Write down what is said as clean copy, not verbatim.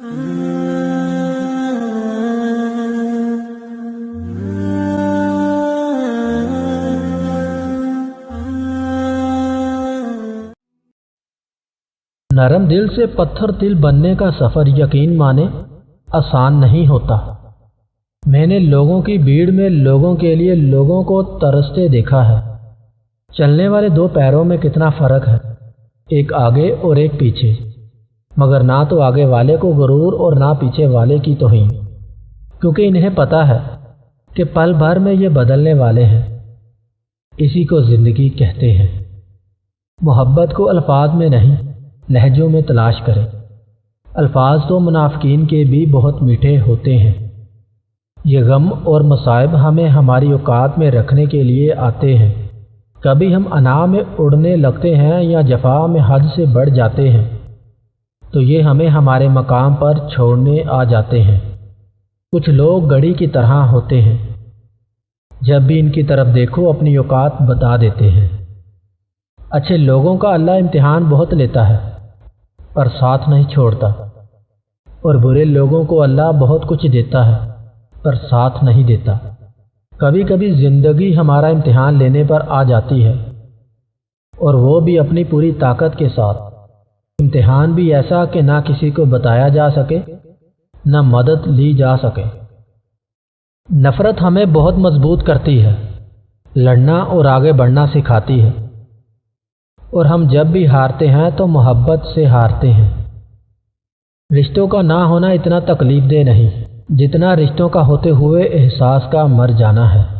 نرم دل سے پتھر دل بننے کا سفر یقین مانے آسان نہیں ہوتا۔ میں نے لوگوں کی بھیڑ میں لوگوں کے لیے لوگوں کو ترستے دیکھا ہے۔ چلنے والے دو پیروں میں کتنا فرق ہے، ایک آگے اور ایک پیچھے، مگر نہ تو آگے والے کو غرور اور نہ پیچھے والے کی توہین، کیونکہ انہیں پتہ ہے کہ پل بھر میں یہ بدلنے والے ہیں۔ اسی کو زندگی کہتے ہیں۔ محبت کو الفاظ میں نہیں، لہجوں میں تلاش کریں۔ الفاظ تو منافقین کے بھی بہت میٹھے ہوتے ہیں۔ یہ غم اور مصائب ہمیں ہماری اوقات میں رکھنے کے لیے آتے ہیں۔ کبھی ہم انا میں اڑنے لگتے ہیں یا جفا میں حد سے بڑھ جاتے ہیں، تو یہ ہمیں ہمارے مقام پر چھوڑنے آ جاتے ہیں۔ کچھ لوگ گھڑی کی طرح ہوتے ہیں، جب بھی ان کی طرف دیکھو اپنی اوقات بتا دیتے ہیں۔ اچھے لوگوں کا اللہ امتحان بہت لیتا ہے پر ساتھ نہیں چھوڑتا، اور برے لوگوں کو اللہ بہت کچھ دیتا ہے پر ساتھ نہیں دیتا۔ کبھی کبھی زندگی ہمارا امتحان لینے پر آ جاتی ہے، اور وہ بھی اپنی پوری طاقت کے ساتھ۔ امتحان بھی ایسا کہ نہ کسی کو بتایا جا سکے، نہ مدد لی جا سکے۔ نفرت ہمیں بہت مضبوط کرتی ہے، لڑنا اور آگے بڑھنا سکھاتی ہے، اور ہم جب بھی ہارتے ہیں تو محبت سے ہارتے ہیں۔ رشتوں کا نہ ہونا اتنا تکلیف دہ نہیں جتنا رشتوں کا ہوتے ہوئے احساس کا مر جانا ہے۔